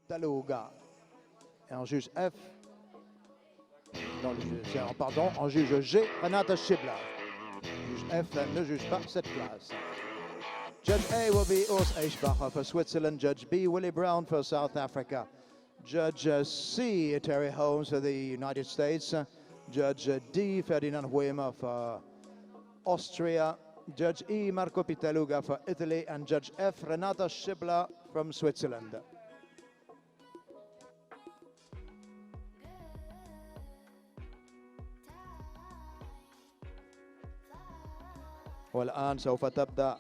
Pitaluga. Et en juge F, non, pardon, en juge G, Renata Schibler. Juge F ne juge pas cette classe. Judge A will be Urs Eschbacher for Switzerland. Judge B, Willie Brown for South Africa. Judge C, Terry Holmes for the United States. Judge D, Ferdinand Huemer for Austria. Judge E, Marco Pitaluga for Italy. And Judge F, Renata Schibler from Switzerland. والآن سوف تبدأ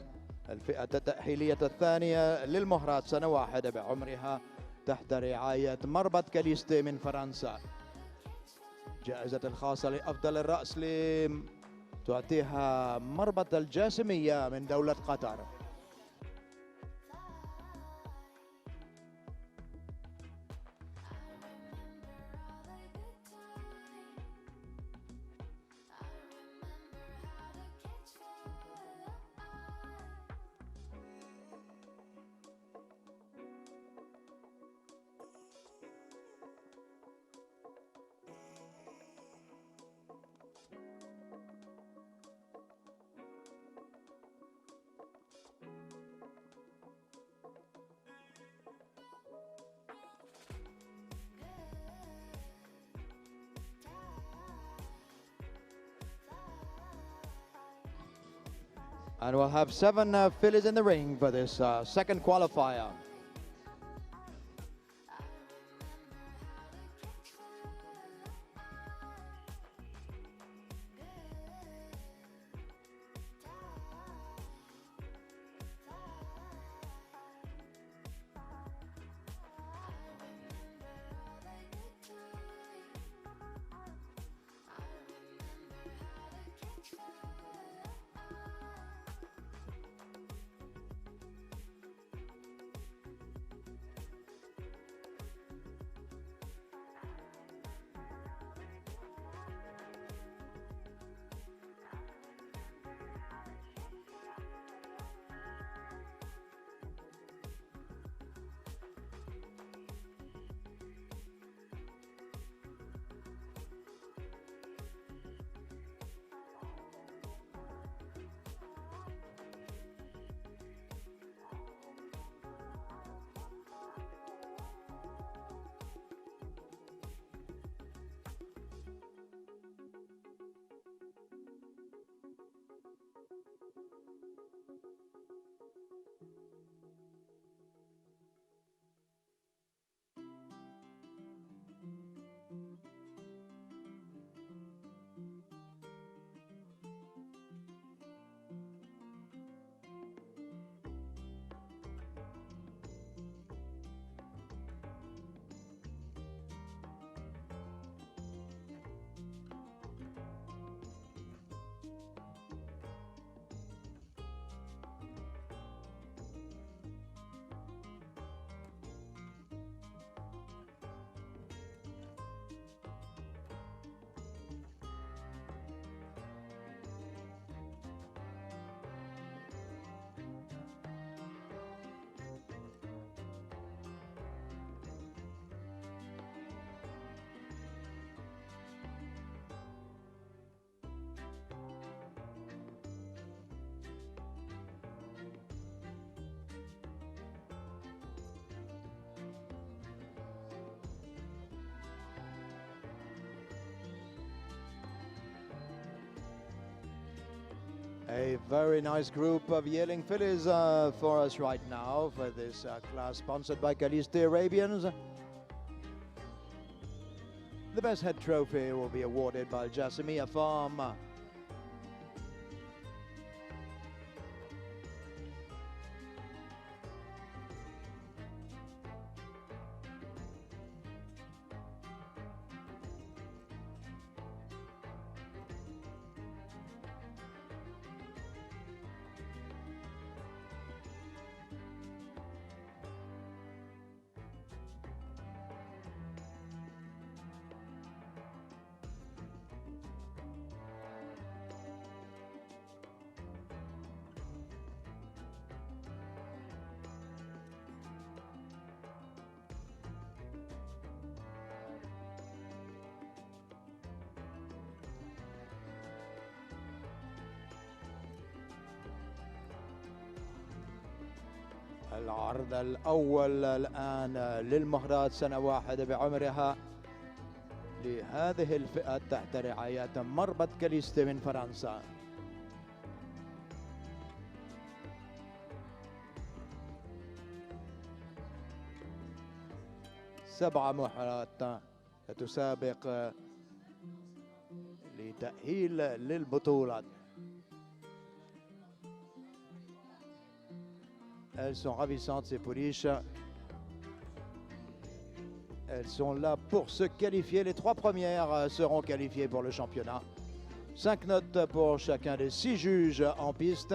الفئة التأهيلية الثانية للمهرات سنة واحدة بعمرها تحت رعاية مربط كاليستي من فرنسا. جائزة الخاصة لأفضل الرأس تعطيها مربط الجاسمية من دولة قطر. And we'll have 7 fillies in the ring for this second qualifier. A very nice group of yearling fillies for us right now for this class sponsored by Caliste Arabians. The best head trophy will be awarded by Jassimia Farm. العرض الأول الآن للمهرات، سنة واحدة بعمرها لهذه الفئة تحت رعاية مربط كاليستي من فرنسا. سبع مهرات تسابق لتأهيل للبطولة. Elles sont ravissantes, ces pouliches. Elles sont là pour se qualifier. Les trois premières seront qualifiées pour le championnat. 5 notes pour chacun des 6 juges en piste.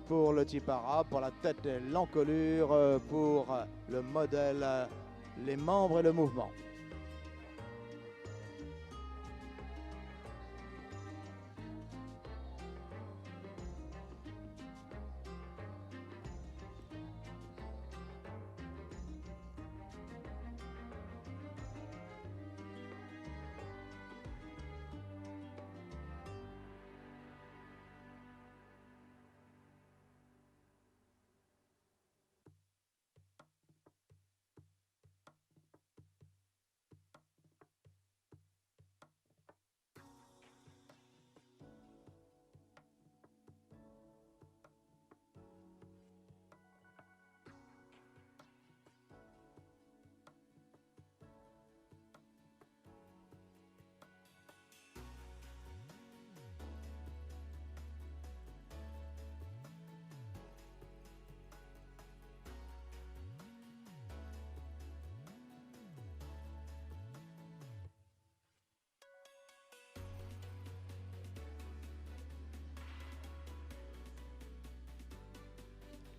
Pour le type arabe, pour la tête et l'encolure, pour le modèle, les membres et le mouvement.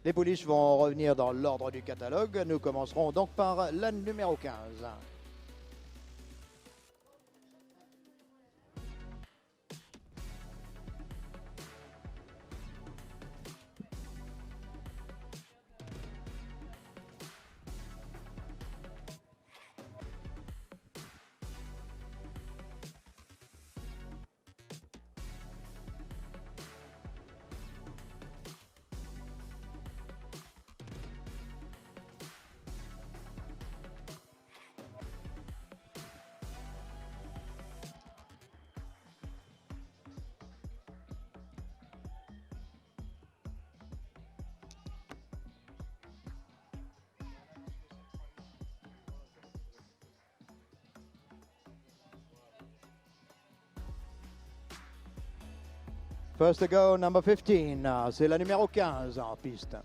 Les pouliches vont revenir dans l'ordre du catalogue. Nous commencerons donc par la numéro 15. First to go, number 15. C'est la numéro 15 en piste.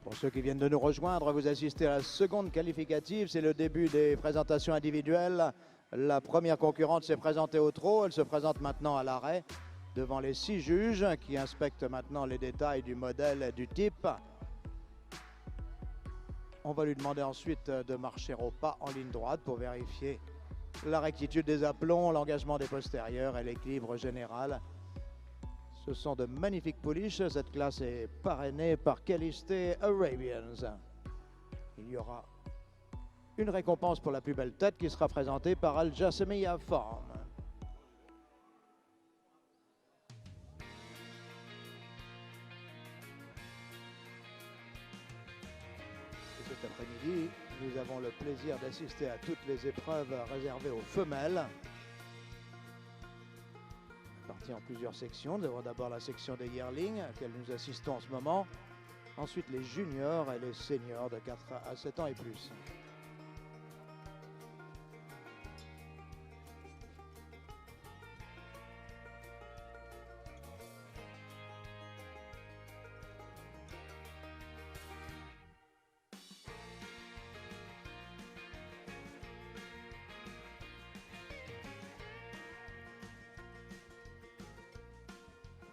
Pour ceux qui viennent de nous rejoindre, vous assistez à la seconde qualificative. C'est le début des présentations individuelles. La première concurrente s'est présentée au trot. Elle se présente maintenant à l'arrêt devant les 6 juges qui inspectent maintenant les détails du modèle et du type. On va lui demander ensuite de marcher au pas en ligne droite pour vérifier la rectitude des aplombs, l'engagement des postérieurs et l'équilibre général. Ce sont de magnifiques pouliches. Cette classe est parrainée par Callister Arabians. Il y aura une récompense pour la plus belle tête qui sera présentée par Al Jassemiya Farm. Et cet après-midi, nous avons le plaisir d'assister à toutes les épreuves réservées aux femelles. répartis en plusieurs sections. Nous avons d'abord la section des yearlings, à laquelle nous assistons en ce moment. Ensuite, les juniors et les seniors de 4 à 7 ans et plus.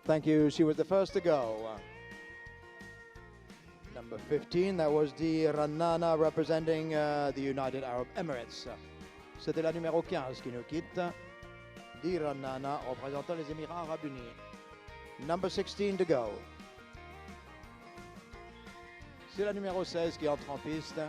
Thank you. She was the first to go. Number 15, that was the Rannana representing the United Arab Emirates. C'était la numéro 15 qui nous quitte. Di Rannana représentant les Émirats Arabes Unis. Number 16 to go. C'est la numéro 16 qui entre en piste.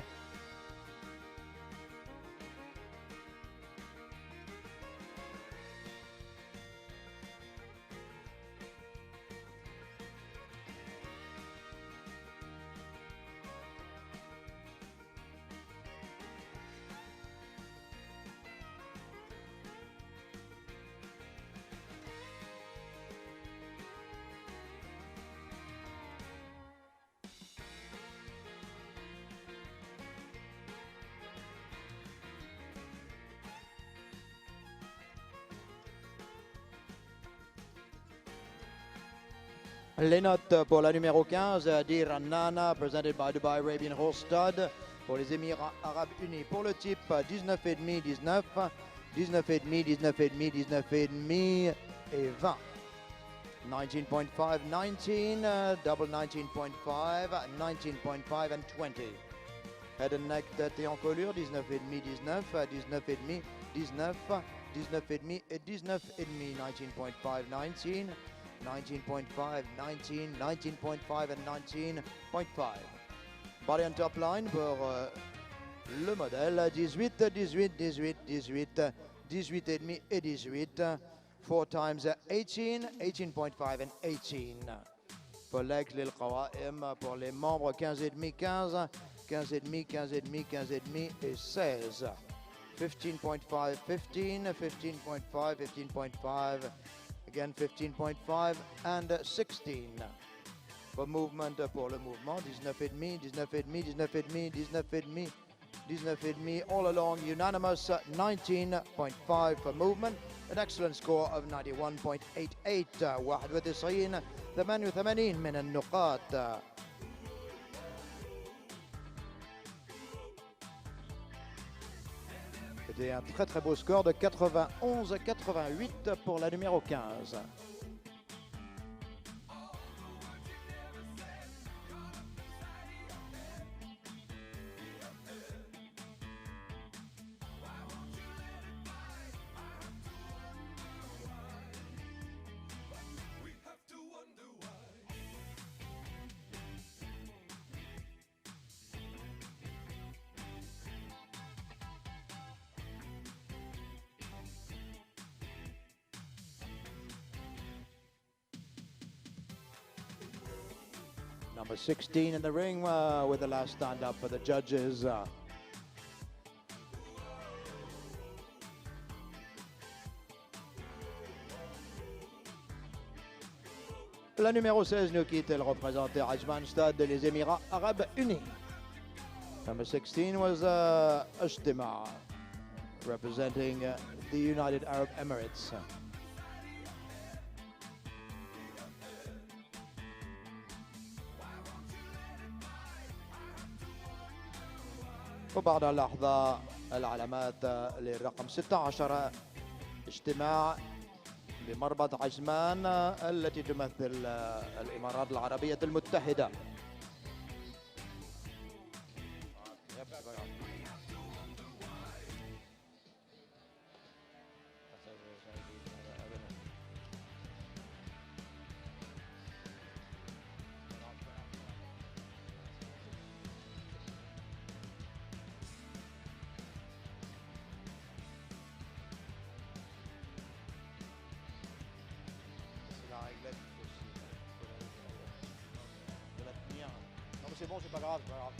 Les notes pour la numéro 15, Di Rannana, presented by Dubai Arabian Horse Stud, pour les Émirats Arabes Unis. Pour le type 19,5, 19, 19,5, 19,5, 19,5 et 20. 19.5, 19, double 19.5, 19.5 and 20. Head and neck, tête et encolure, 19,5, 19, 19,5, 19, 19,5 et 19,5, 19.5, 19. 19.5, 19, 19.5 and 19.5. Body and top line pour le modèle 18, 18, 18, 18, 18 et demi et 18. 4 times 18, 18.5 and 18. Pour l'ex, lil qawaim, pour les membres 15 et demi, 15, 15 et demi, 15 et demi, 15 et demi et 16. 15.5, 15, 15.5, 15.5. Again, 15.5 and 16. For movement, pour le mouvement, 19,5, 19,5, 19,5, 19,5, 19,5, all along, unanimous 19.5 for movement, an excellent score of 91.88, 91 88 من النقاط. C'était un très très beau score de 91-88 pour la numéro 15. Number 16 in the ring with the last stand up for the judges. La numéro 16 nous quitte, elle représentait Ajman Stade des Émirats Arabes Unis. Number 16 was Ijtima, representing the United Arab Emirates. وبعد اللحظة العلامات للرقم 16 اجتماع بمربط عجمان التي تمثل الإمارات العربية المتحدة. C'est bon, c'est pas grave, c'est pas grave.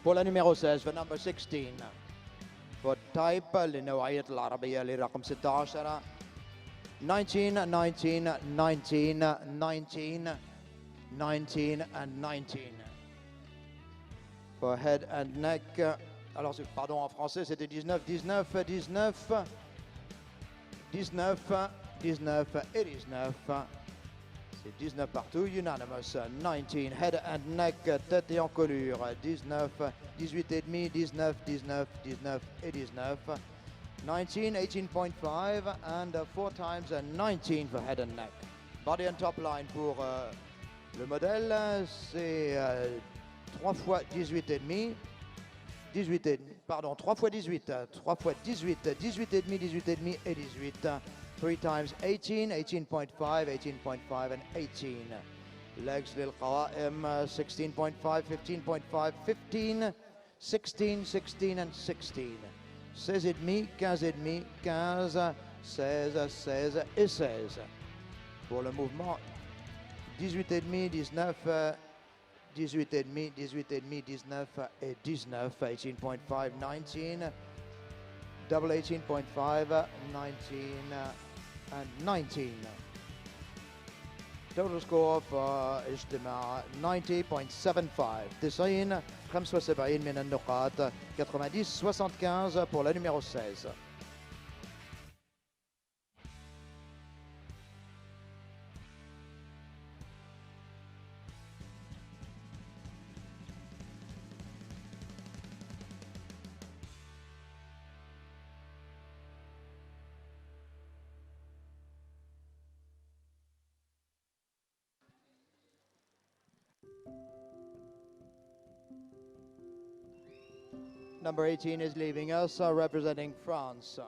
Pour la numéro 16, for number 16. For type لنوعية العربية لرقم 16. 19, 19, 19, 19, 19 and 19. For head and neck. Alors, pardon, en français, c'était 19, 19, 19, 19, 19 et 19. C'est 19 partout, unanimous. 19, head and neck, tête et encolure. 19, 18 et demi, 19, 19, 19 et 19. 19, 18.5 and 4 times 19 for head and neck. Body and top line pour le modèle, c'est 3 fois 18 et demi. 18 et demi, pardon, 3 fois 18, 3 fois 18, 18 et demi, 18 et demi et 18. 3 times 18, 18.5, 18.5 and 18. Legs للقوائم 16.5, 15.5, 15, 16, 16 and 16. 16 et demi, 15 et demi, 15, 16, 16 et 16. Pour le mouvement, 18 et demi, 19, 18 et demi, 18 et demi, 19 et 19, 18.5, 19, double 18.5, 19 and 19. Total score for اجتماع 90.75. 90 75 من النقاط. 90 75 pour la numéro 16. Number 18 is leaving us, representing France.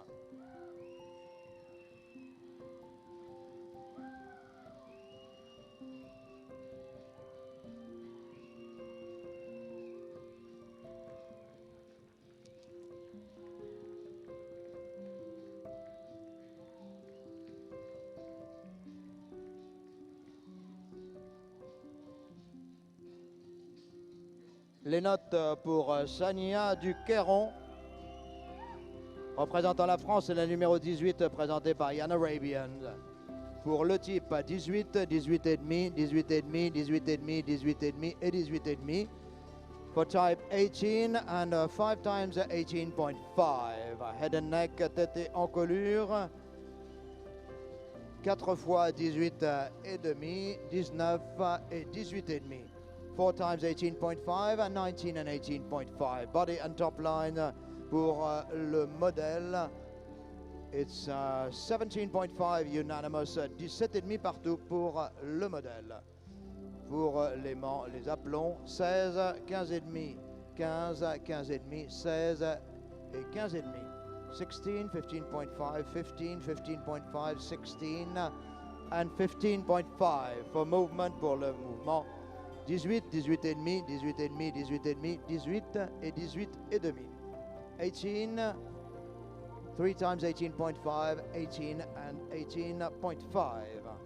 Les notes pour Sania Duqueron, représentant la France, c'est la numéro 18, présentée par Yann Arabian. Pour le type 18, 18 et demi, 18 et demi, 18 et demi, 18 et demi et 18 et demi. For type 18 and 5 times 18.5. Head and neck, tête et encolure. 4 fois 18 et demi, 19 et 18 et demi. 4 times 18.5 and 19 and 18.5. Body and top line pour le modèle. It's 17.5 unanimous. 17,5 partout pour le modèle. Pour les aplomb, 16, 15,5, 15, 15,5, 16 et 15,5. 16, 15.5, 15, 15.5, 16 and 15.5. For movement, pour le mouvement. 18, 18 et demi, 18 et demi, 18 et demi, 18 et 18 et demi. 18, 3 times 18.5, 18 and 18.5.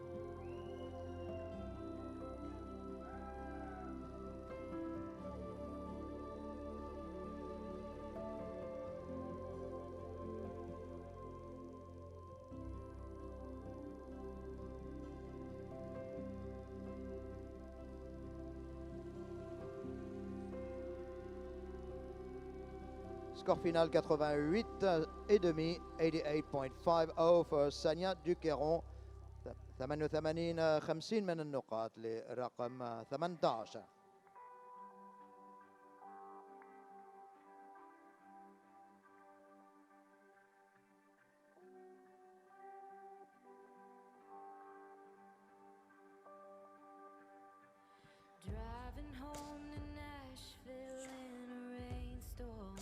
Score final 88 et demi, 88.50 for Sania Duqueron. 88 50 من النقاط لرقم 18. Driving home to Nashville in a rainstorm.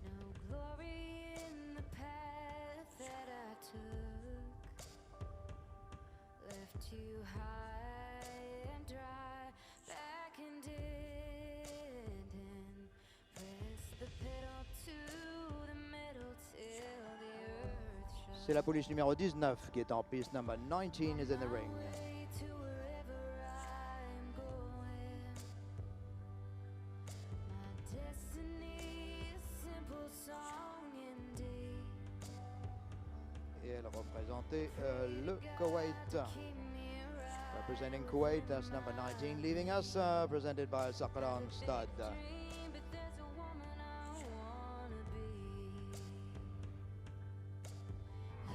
No glory in the path that I took. Left you high and dry, back and dead, and press the pedal to the middle till the earth shows. C'est la pouliche numéro 19 qui est en piste. Number 19 is in the ring. To wherever I'm going, destiny, a simple song indeed. Et elle représentait le Koweït. Keep me right. Representing Kuwait, that's number 19, leaving us, presented by Sakran Stud. Dream, but there's a woman I wanna be.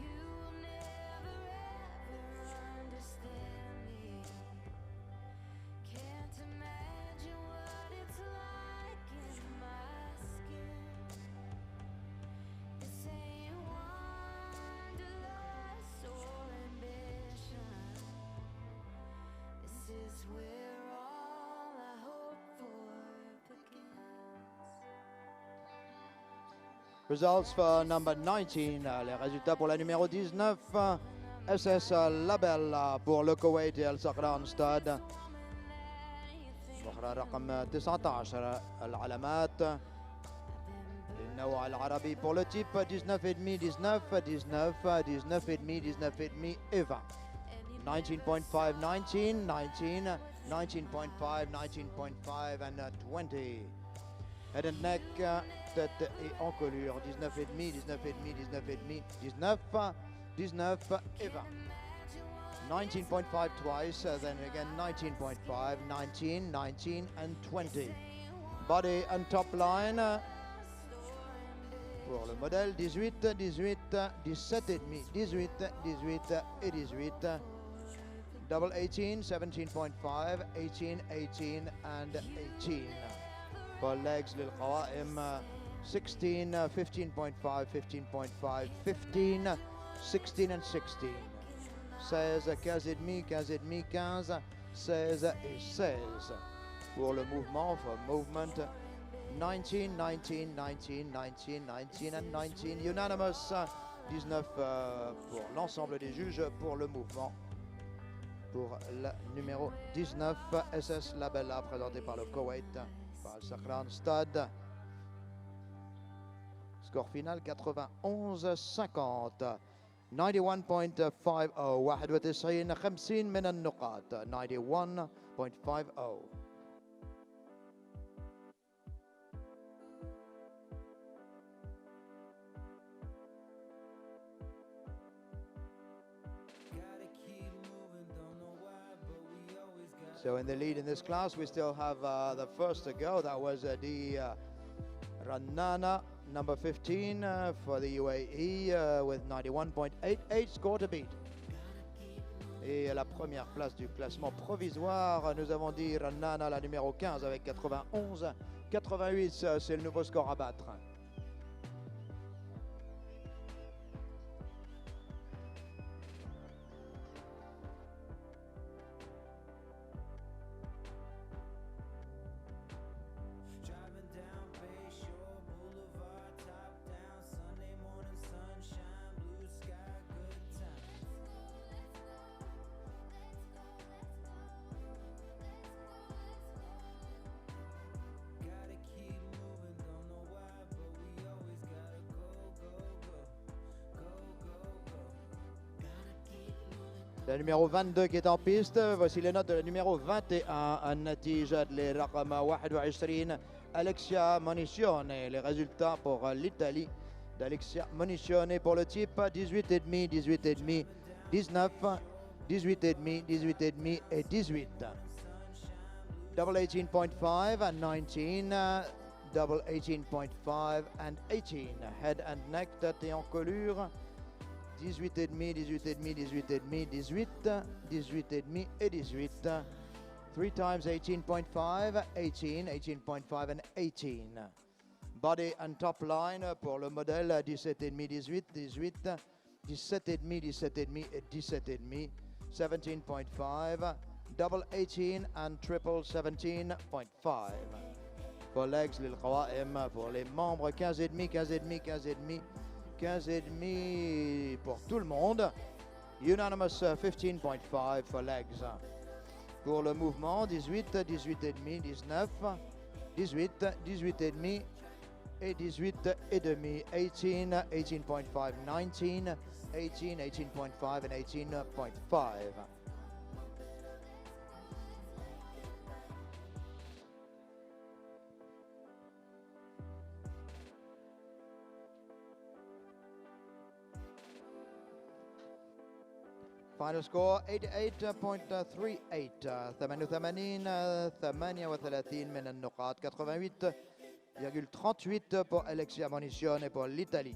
You'll never ever understand me. Can't imagine what it's like in my skin. This ain't wanderlust or ambition. This is where all I hope for begins. Results for number 19, les résultats pour la numéro 19, SS Label pour le Koweït et Sakran Stud. أخرى رقم 19 العلامات للنوع العربي pour le type 19,5 19 19 19,5 19,5 et 20. 19.5 19 19 19.5 19.5 and 20. Head and neck, tête et encolure 19,5 19,5 19,5 19 19 et 20. 19.5 twice, then again 19.5, 19, 19 and 20. Body and top line pour le modèle 18, 18, 17,5, 18, 18 et 18. Double 18, 17.5, 18, 18 and 18. For legs للقوائم 16, 15.5, 15.5, 15, 16 and 16. 16, 15 et demi, 15 et demi, 15, 16 et 16. Pour le mouvement, for movement, 19, 19, 19, 19, 19 and 19. Unanimous, 19 pour l'ensemble des juges pour le mouvement. Pour le numéro 19, SS Labella, présenté par le Koweït, par Sakran Stud. Score final 91-50. 91.50 91 50 من النقاط 91.50. So in the lead in this class we still have the first to go. That was the Ranana number 15 for the UAE with 91.88 score to beat. Et à la première place du classement provisoire, nous avons dit Ranana, la numéro 15 avec 91. 88, c'est le nouveau score à battre. Le numéro 22 qui est en piste, voici les notes de la numéro 21, النتيجة لرقم 21 Alexia Monicione. Les résultats pour l'Italie d'Alexia Monicione pour le type 18,5, 18,5, 19, 18,5, 18,5 et 18. Double 18.5 and 19, double 18.5 and 18. Head and neck, tête et encolure. 18,5, 18,5, 18,5, 18, 18,5 et 18. 3 times 18.5, 18, 18.5 and 18. Body and top line pour le modèle 17,5, 18, 18, 17,5, 17,5 et 17,5. 17.5, double 18 and triple 17.5. Pour legs للقوائم pour les membres 15,5, 15,5, 15,5. 15,5 pour tout le monde. Unanimous 15.5 for legs. Pour le mouvement, 18, 18,5, 19, 18, 18,5 et 18 et demi. 18, 18.5, 19, 18, 18.5 and 18.5. Final score 88.38 38 من النقاط 88,38 pour Alexia Munizione pour l'Italie.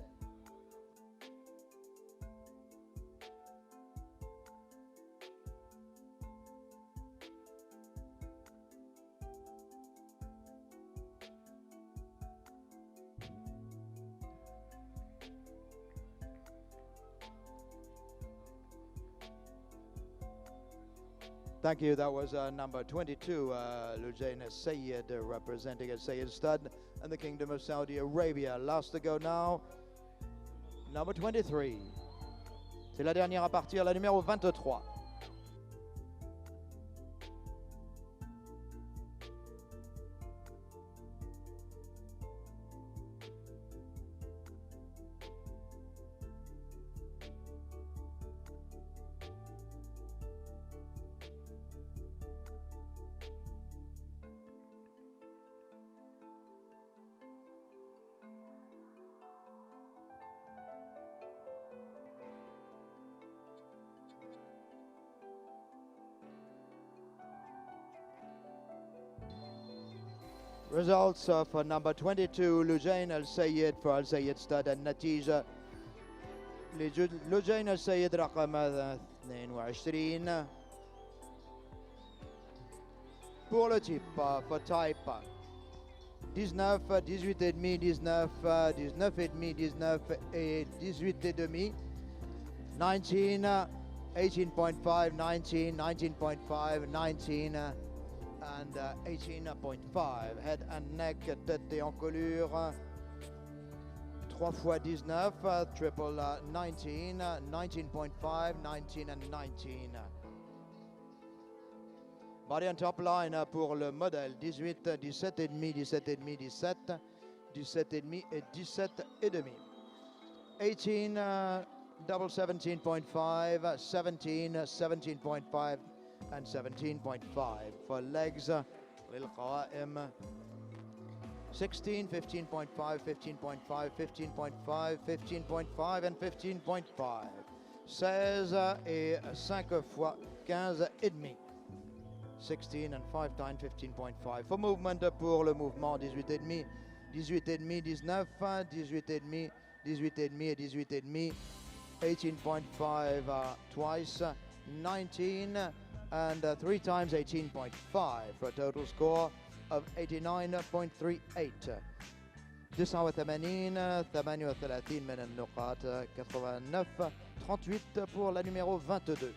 Thank you. That was number 22, Lujain Sayed, representing a Sayed stud and the Kingdom of Saudi Arabia. Last to go now, number 23. C'est la dernière à partir, la numéro 23. Results for number 22, Lujain Al Sayed for Al Sayed Stud النتيجة لوجين السيد رقم 22 pour le type, for type 19, 18 et demi, 19, 19 et demi, 19 et 18 et demi, 19, 18.5, 19, 19.5, 19 and 18.5. Head and neck, tête et encolure. 3 fois 19, triple 19, 19.5, 19 and 19. Body and top line pour le modèle 18, 17 et demi, 17 et demi, 17, 17 et demi et 17 et demi. 18, double 17.5, 17, 17.5 and 17.5. For legs للقوائم 16, 15.5, 15.5, 15.5, 15.5 and 15.5. 16 et 5 fois 15 et demi. 16 and 5 times 15.5. For movement, pour le mouvement 18 et demi, 18 et demi, 19, 18 et demi, 18 et demi et 18 et demi. 18.5 twice, 19 and 3 times 18.5 for a total score of 89.38. 89 38 من النقاط 89 38 pour la numéro 22.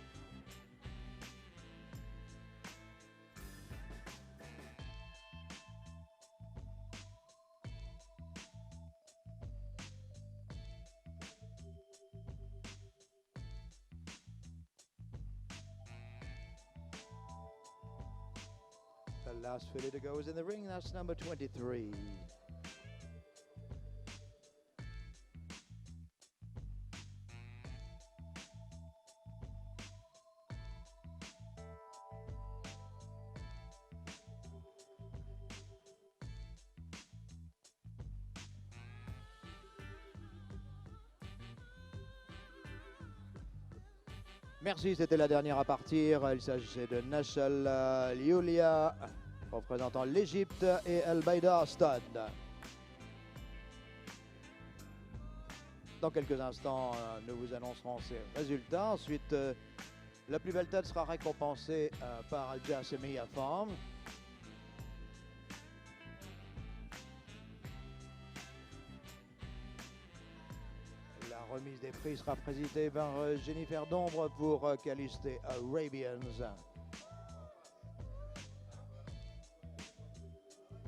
The last filly to go is in the ring. That's number 23. Merci, c'était la dernière à partir. Il s'agissait de Nashal Liulia, représentant l'Égypte, et El Baïda Stad. Dans quelques instants, nous vous annoncerons ces résultats. Ensuite, la plus belle tête sera récompensée par Al Jassemiya Farm. La remise des prix sera présidée par Jennifer Dombre pour Caliste Arabians.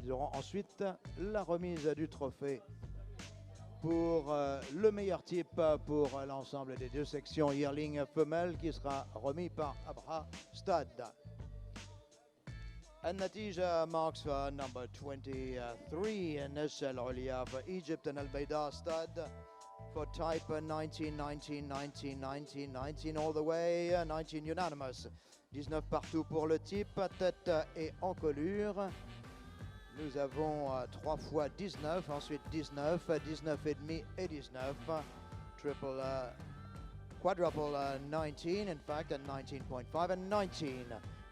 Ils auront ensuite la remise du trophée pour le meilleur type pour l'ensemble des deux sections yearling femelle qui sera remis par Abha Stad. النتيجة marks for number 23 النشة العليا for Egypt and Al Baïda Stad. For type 19, 19, 19, 19, 19 all the way, 19 unanimous. 19 partout pour le type, tête et encolure. Nous avons 3 fois 19, ensuite 19, 19 et demi et 19. Triple quadruple 19, in fact, at 19.5 and 19.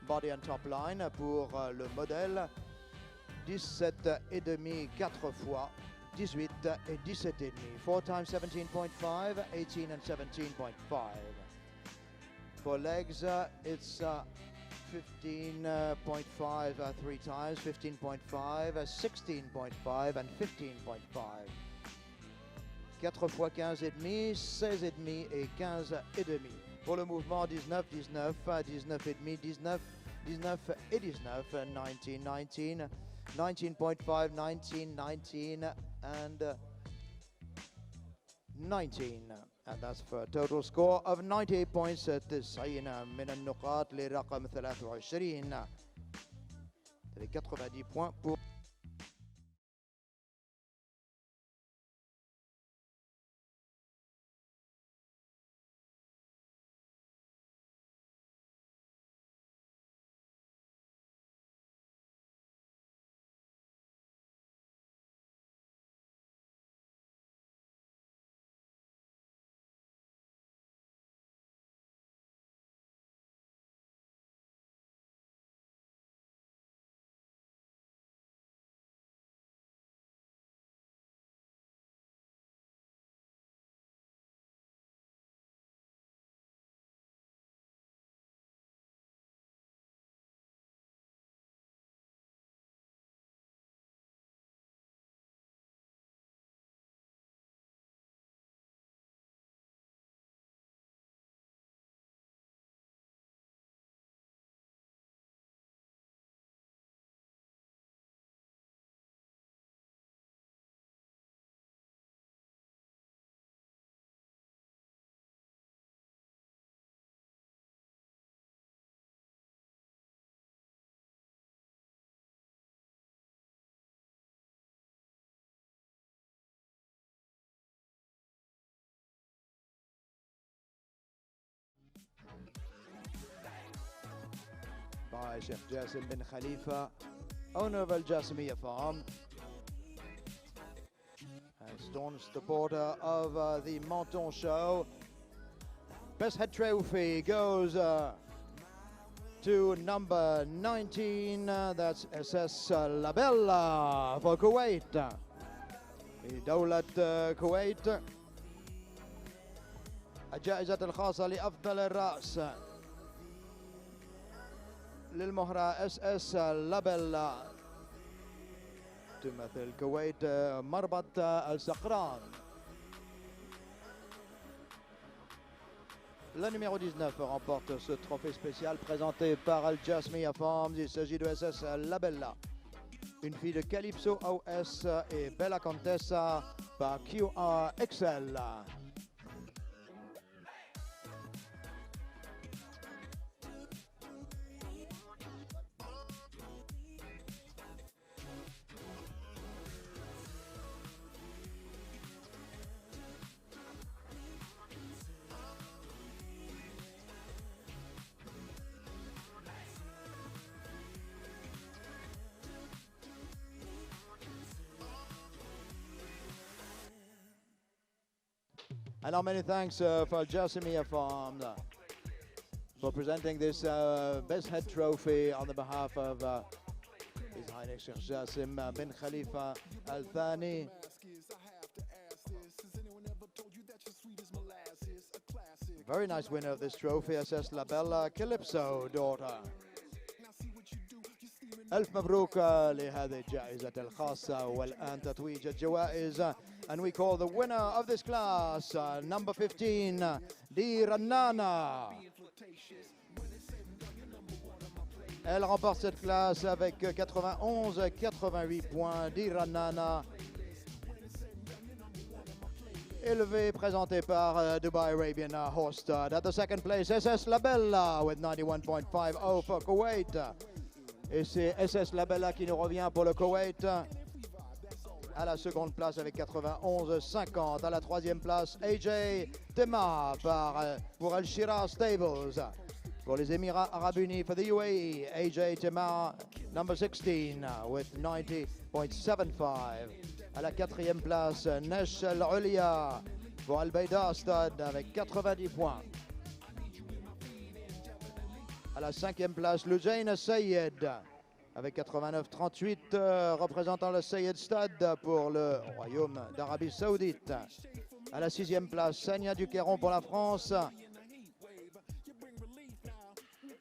Body and top line pour le modèle. 17 et demi 4 fois, 18 et 17 et demi. 4 times 17.5, 18 and 17.5. For legs, it's 15.5 3 times, 15.5, 16.5 and 15.5. 4 fois 15 et demi, 16 et demi et 15 et demi. Pour le mouvement 19, 19, 19 et demi, 19, 19 et 19, 19, 19, 19.5, 19, 19 and 19. And that's for a total score of 98 points. 90 من النقاط لرقم 23. Les 90 points pour by Sheikh Jassim bin Khalifa, owner of Al Jassimiyya Farm, and staunch supporter of the Menton Show. Best head trophy goes to number 19, that's SS Labella for Kuwait. دولة كويت الجائزة الخاصة لأفضل الرأس للمهرة SS لابيلا تمثل الكويت مربط الصقران. Le numéro 19 remporte ce trophée spécial présenté par Al Jassimiyya Farms. Il s'agit de SS Labella, une fille de Calypso OS et Bella Contessa par QR Excel. And many thanks for Jassimiyya Farm for presenting this Best Head Trophy on the behalf of His Highness Sheikh Jassim bin Khalifa Al Thani. Very nice winner of this trophy, SS Labella Calypso daughter. ألف مبروك لهذه الجائزة الخاصة والآن تتويج الجوائز. And we call the winner of this class, number 15, Di Rannana. Elle remporte cette classe avec 91-88 points. Di Rannana, élevé, présenté par Dubai Arabian Horse Stud. At the second place, SS Labella with 91.50 for Kuwait. Et c'est SS Labella qui nous revient pour le Koweït. À la seconde place avec 91-50. À la troisième place, AJ Tema pour Al Shira Stables. Pour les Émirats Arabes Unis, for the UAE, AJ Tema, number 16 with 90.75. À la quatrième place, Nesh Al Ulia pour Al Bayda Stade avec 90 points. À la 5e place, Lujain Sayed avec 89-38, représentant le Sayed Stade pour le Royaume d'Arabie Saoudite. À la 6e place, Sania Duqueron pour la France.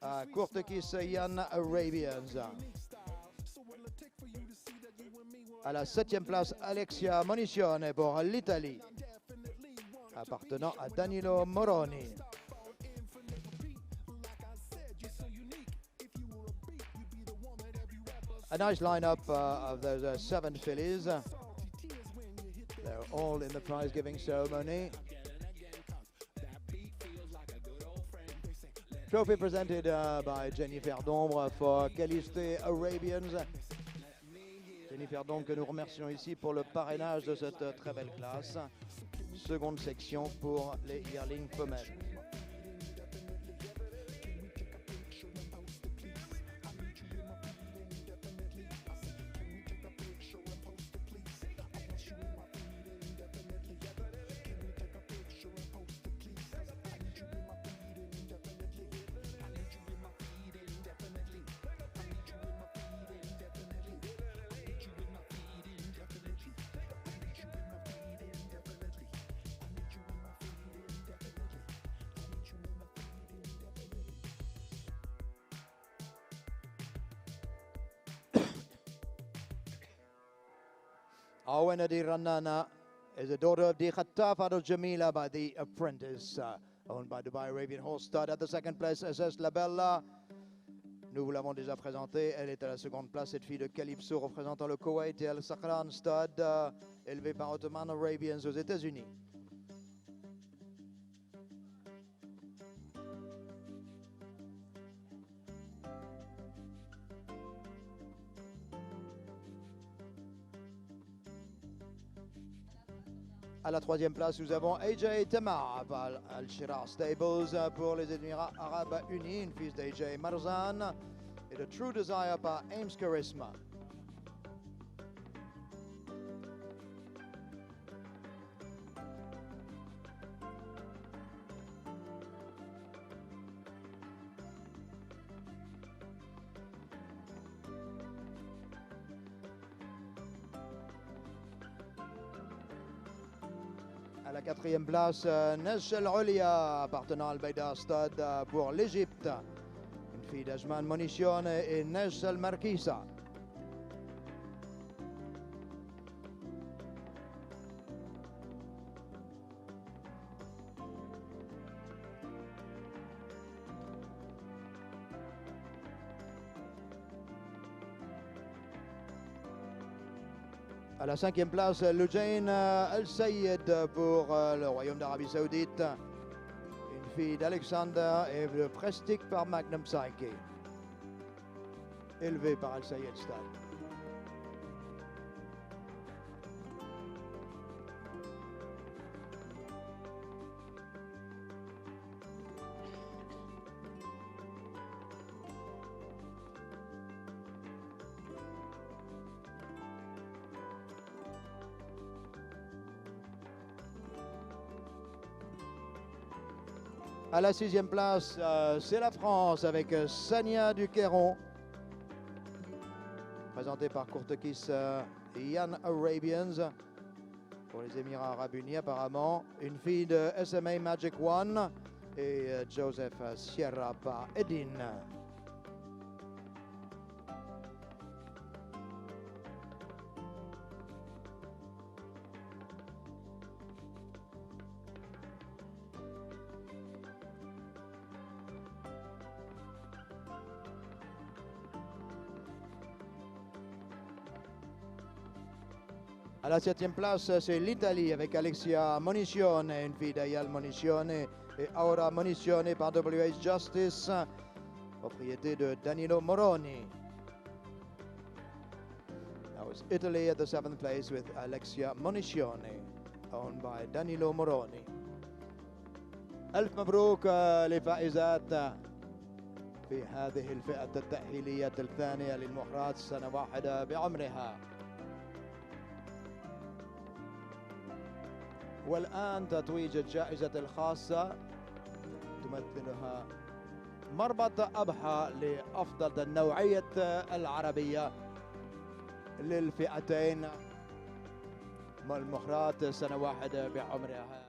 À Courtekiss, Yann Arabians. À la 7e place, Alexia Monicione pour l'Italie, appartenant à Danilo Moroni. A nice lineup of those 7 fillies. They're all in the prize-giving ceremony. Trophy presented by Jennifer Dombre for Caliste Arabians. Jennifer Dombre que nous remercions ici pour le parrainage de cette très belle classe. Seconde section pour les yearlings femelles. Awena Di Ranana is a daughter of Di Khattaf Ado Jamila by the Apprentice, owned by Dubai Arabian Horse Stud. At the second place, SS La Bella. Nous vous l'avons déjà présentée. Elle est à la seconde place, cette fille de Calypso représentant le Koweït et Al Sakran Stud, élevée par Ottoman Arabians aux États-Unis. À la troisième place, nous avons AJ Tamar Al-Shirar Stables pour les Émirats Arabes Unis, une fils d'AJ Marzan et de True Desire par Ames Charisma. À la quatrième place, Nesh El Olia, appartenant à Al Bayda Stade pour l'Égypte. Une fille d'Ajman Monicione et Nesh El Marquisa. À la cinquième place, Lujain Al-Sayed pour le Royaume d'Arabie Saoudite. Une fille d'Alexander et de Prestic par Magnum Psyche. Élevée par Al-Sayed Stade. À la sixième place, c'est la France avec Sania Duqueron, présentée par Courtekiss Yann Arabians pour les Émirats Arabes Unis apparemment. Une fille de SMA Magic One et Joseph Sierra par Edin. À la septième place, c'est l'Italie avec Alexia Monicione, une fille d'Ayal Monicione et Aura Monicione par WH Justice, propriété de Danilo Moroni. That was Italy at the seventh place with Alexia Monicione, owned by Danilo Moroni. ألف مبروك لفائزات في هذه الفئة التأهيلية الثانية للمحرات سنة واحدة بعمرها. والآن تتويج الجائزة الخاصة تمثلها مربط أبحى لأفضل النوعية العربية للفئتين. المخرات سنة واحدة بعمرها.